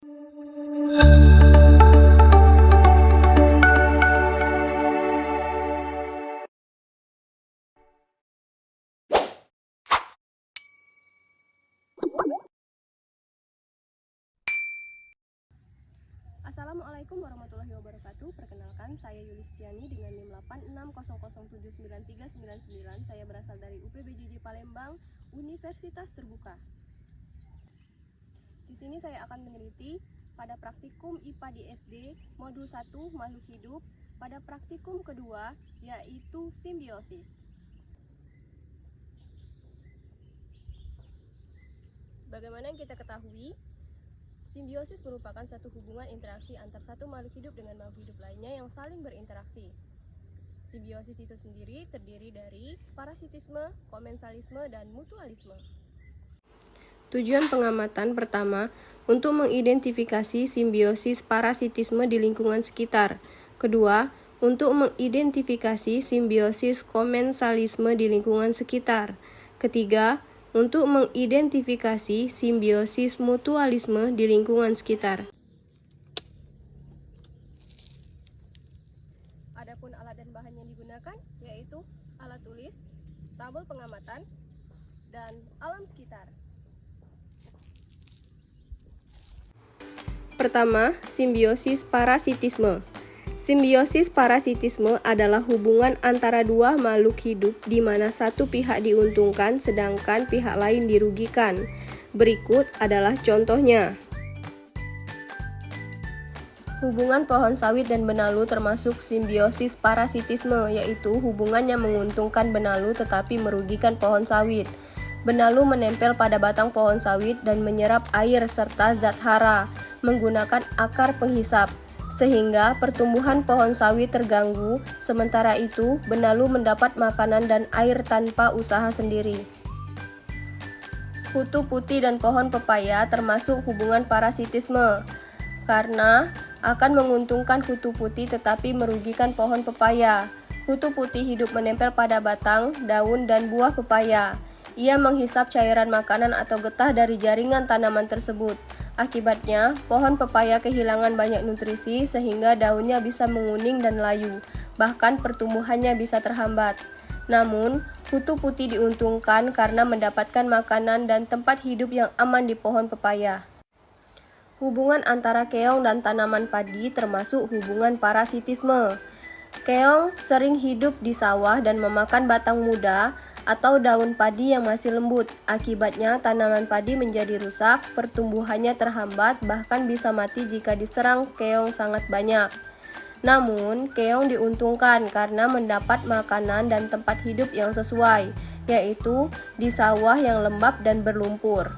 Assalamualaikum warahmatullahi wabarakatuh. Perkenalkan, saya Yulistiani dengan NIM 8600079399. Saya berasal dari UPBJJ Palembang, Universitas Terbuka. Di sini saya akan meneliti pada praktikum IPA di SD Modul 1 Makhluk Hidup pada praktikum kedua, yaitu simbiosis. Sebagaimana yang kita ketahui, simbiosis merupakan satu hubungan interaksi antar satu makhluk hidup dengan makhluk hidup lainnya yang saling berinteraksi. Simbiosis itu sendiri terdiri dari parasitisme, komensalisme, dan mutualisme. Tujuan pengamatan pertama, untuk mengidentifikasi simbiosis parasitisme di lingkungan sekitar. Kedua, untuk mengidentifikasi simbiosis komensalisme di lingkungan sekitar. Ketiga, untuk mengidentifikasi simbiosis mutualisme di lingkungan sekitar. Adapun alat dan bahan yang digunakan yaitu alat tulis, tabel pengamatan, dan alam sekitar. Pertama, simbiosis parasitisme. Simbiosis parasitisme adalah hubungan antara dua makhluk hidup di mana satu pihak diuntungkan sedangkan pihak lain dirugikan. Berikut adalah contohnya. Hubungan pohon sawit dan benalu termasuk simbiosis parasitisme, yaitu hubungan yang menguntungkan benalu tetapi merugikan pohon sawit. Benalu menempel pada batang pohon sawit dan menyerap air serta zat hara menggunakan akar penghisap, sehingga pertumbuhan pohon sawit terganggu. Sementara itu, benalu mendapat makanan dan air tanpa usaha sendiri. Kutu putih dan pohon pepaya termasuk hubungan parasitisme, karena akan menguntungkan kutu putih tetapi merugikan pohon pepaya. Kutu putih hidup menempel pada batang, daun, dan buah pepaya. Ia menghisap cairan makanan atau getah dari jaringan tanaman tersebut. Akibatnya, pohon pepaya kehilangan banyak nutrisi sehingga daunnya bisa menguning dan layu, bahkan pertumbuhannya bisa terhambat. Namun, kutu putih diuntungkan karena mendapatkan makanan dan tempat hidup yang aman di pohon pepaya. Hubungan antara keong dan tanaman padi termasuk hubungan parasitisme. Keong sering hidup di sawah dan memakan batang muda atau daun padi yang masih lembut. Akibatnya tanaman padi menjadi rusak, pertumbuhannya terhambat, bahkan bisa mati jika diserang keong sangat banyak. Namun, keong diuntungkan karena mendapat makanan dan tempat hidup yang sesuai, yaitu di sawah yang lembab dan berlumpur.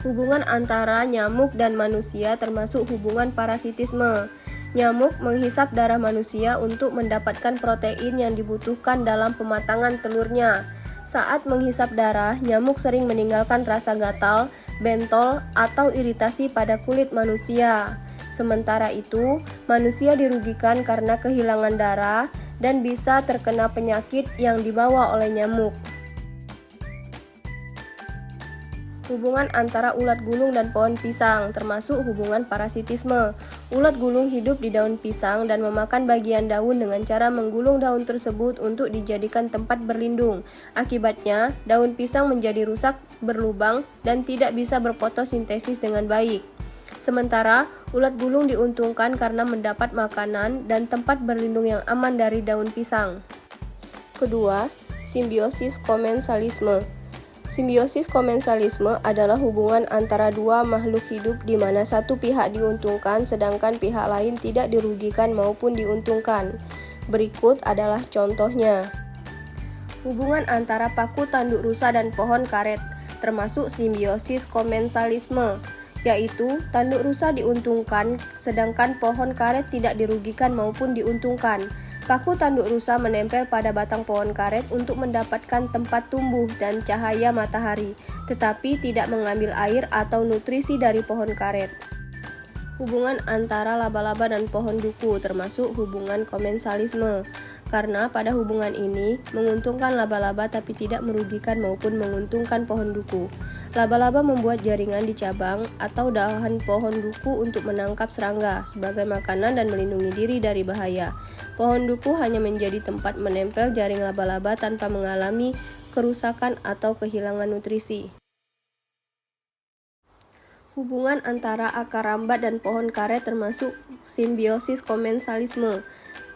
Hubungan antara nyamuk dan manusia termasuk hubungan parasitisme. Nyamuk menghisap darah manusia untuk mendapatkan protein yang dibutuhkan dalam pematangan telurnya. Saat menghisap darah, nyamuk sering meninggalkan rasa gatal, bentol, atau iritasi pada kulit manusia. Sementara itu, manusia dirugikan karena kehilangan darah dan bisa terkena penyakit yang dibawa oleh nyamuk. Hubungan antara ulat gulung dan pohon pisang termasuk hubungan parasitisme. Ulat gulung hidup di daun pisang dan memakan bagian daun dengan cara menggulung daun tersebut untuk dijadikan tempat berlindung. Akibatnya, daun pisang menjadi rusak, berlubang, dan tidak bisa berfotosintesis dengan baik. Sementara, ulat gulung diuntungkan karena mendapat makanan dan tempat berlindung yang aman dari daun pisang. Kedua, simbiosis komensalisme. Simbiosis komensalisme adalah hubungan antara dua makhluk hidup di mana satu pihak diuntungkan sedangkan pihak lain tidak dirugikan maupun diuntungkan. Berikut adalah contohnya. Hubungan antara paku tanduk rusa dan pohon karet termasuk simbiosis komensalisme, yaitu tanduk rusa diuntungkan sedangkan pohon karet tidak dirugikan maupun diuntungkan. Paku tanduk rusa menempel pada batang pohon karet untuk mendapatkan tempat tumbuh dan cahaya matahari, tetapi tidak mengambil air atau nutrisi dari pohon karet. Hubungan antara laba-laba dan pohon duku termasuk hubungan komensalisme, karena pada hubungan ini menguntungkan laba-laba tapi tidak merugikan maupun menguntungkan pohon duku. Laba-laba membuat jaringan di cabang atau dahan pohon duku untuk menangkap serangga sebagai makanan dan melindungi diri dari bahaya. Pohon duku hanya menjadi tempat menempel jaring laba-laba tanpa mengalami kerusakan atau kehilangan nutrisi. Hubungan antara akar rambat dan pohon karet termasuk simbiosis komensalisme,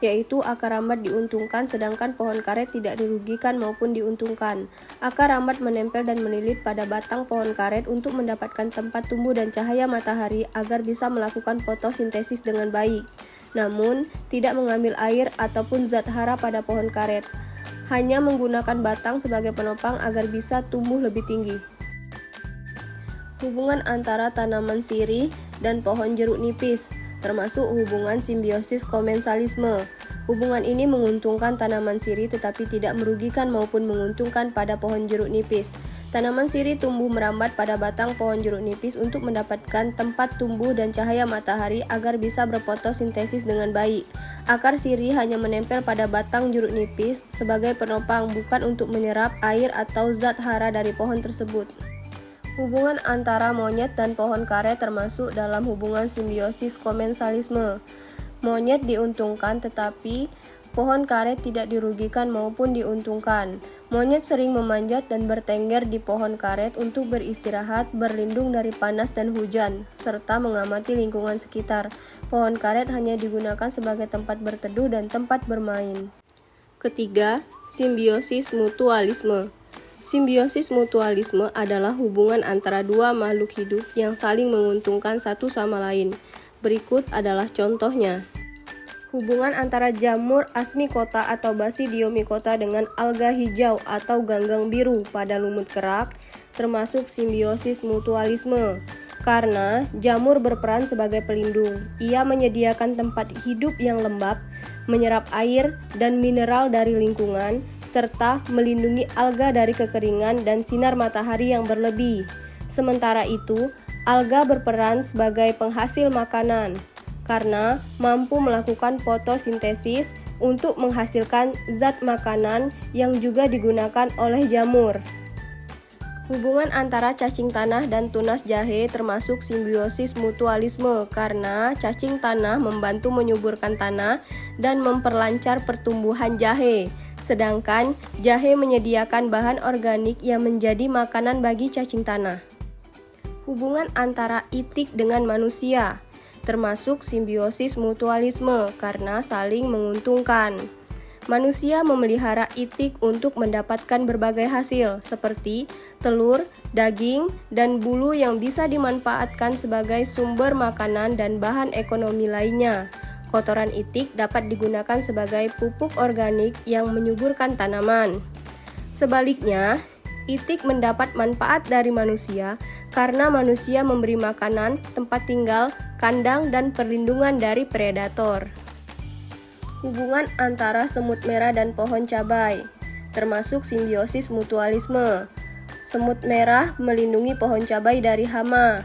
yaitu akar rambat diuntungkan sedangkan pohon karet tidak dirugikan maupun diuntungkan. Akar rambat menempel dan melilit pada batang pohon karet untuk mendapatkan tempat tumbuh dan cahaya matahari agar bisa melakukan fotosintesis dengan baik. Namun, tidak mengambil air ataupun zat hara pada pohon karet, hanya menggunakan batang sebagai penopang agar bisa tumbuh lebih tinggi. Hubungan antara tanaman sirih dan pohon jeruk nipis, termasuk hubungan simbiosis komensalisme. Hubungan ini menguntungkan tanaman sirih tetapi tidak merugikan maupun menguntungkan pada pohon jeruk nipis. Tanaman sirih tumbuh merambat pada batang pohon jeruk nipis untuk mendapatkan tempat tumbuh dan cahaya matahari agar bisa berfotosintesis dengan baik. Akar sirih hanya menempel pada batang jeruk nipis sebagai penopang, bukan untuk menyerap air atau zat hara dari pohon tersebut. Hubungan antara monyet dan pohon karet termasuk dalam hubungan simbiosis komensalisme. Monyet diuntungkan tetapi pohon karet tidak dirugikan maupun diuntungkan. Monyet sering memanjat dan bertengger di pohon karet untuk beristirahat, berlindung dari panas dan hujan, serta mengamati lingkungan sekitar. Pohon karet hanya digunakan sebagai tempat berteduh dan tempat bermain. Ketiga, simbiosis mutualisme. Simbiosis mutualisme adalah hubungan antara dua makhluk hidup yang saling menguntungkan satu sama lain. Berikut adalah contohnya. Hubungan antara jamur asmikota atau basidiomykota dengan alga hijau atau ganggang biru pada lumut kerak termasuk simbiosis mutualisme. Karena jamur berperan sebagai pelindung, ia menyediakan tempat hidup yang lembab, menyerap air dan mineral dari lingkungan, serta melindungi alga dari kekeringan dan sinar matahari yang berlebih. Sementara itu, alga berperan sebagai penghasil makanan, karena mampu melakukan fotosintesis untuk menghasilkan zat makanan yang juga digunakan oleh jamur. Hubungan antara cacing tanah dan tunas jahe termasuk simbiosis mutualisme karena cacing tanah membantu menyuburkan tanah dan memperlancar pertumbuhan jahe, sedangkan jahe menyediakan bahan organik yang menjadi makanan bagi cacing tanah. Hubungan antara itik dengan manusia termasuk simbiosis mutualisme karena saling menguntungkan. Manusia memelihara itik untuk mendapatkan berbagai hasil seperti telur, daging, dan bulu yang bisa dimanfaatkan sebagai sumber makanan dan bahan ekonomi lainnya. Kotoran itik dapat digunakan sebagai pupuk organik yang menyuburkan tanaman. Sebaliknya, itik mendapat manfaat dari manusia karena manusia memberi makanan, tempat tinggal, kandang, dan perlindungan dari predator. Hubungan antara semut merah dan pohon cabai termasuk simbiosis mutualisme. Semut merah melindungi pohon cabai dari hama.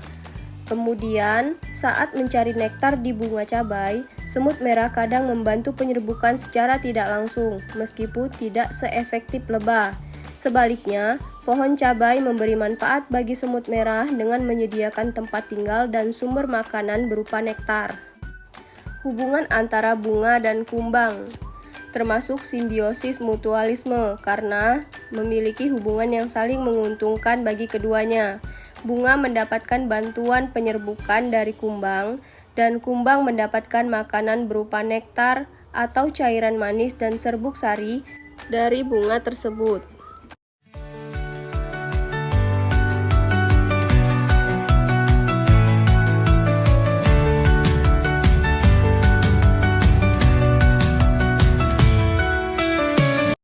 Kemudian, saat mencari nektar di bunga cabai, semut merah kadang membantu penyerbukan secara tidak langsung, meskipun tidak seefektif lebah. Sebaliknya, pohon cabai memberi manfaat bagi semut merah dengan menyediakan tempat tinggal dan sumber makanan berupa nektar. Hubungan antara bunga dan kumbang termasuk simbiosis mutualisme karena memiliki hubungan yang saling menguntungkan bagi keduanya. Bunga mendapatkan bantuan penyerbukan dari kumbang dan kumbang mendapatkan makanan berupa nektar atau cairan manis dan serbuk sari dari bunga tersebut.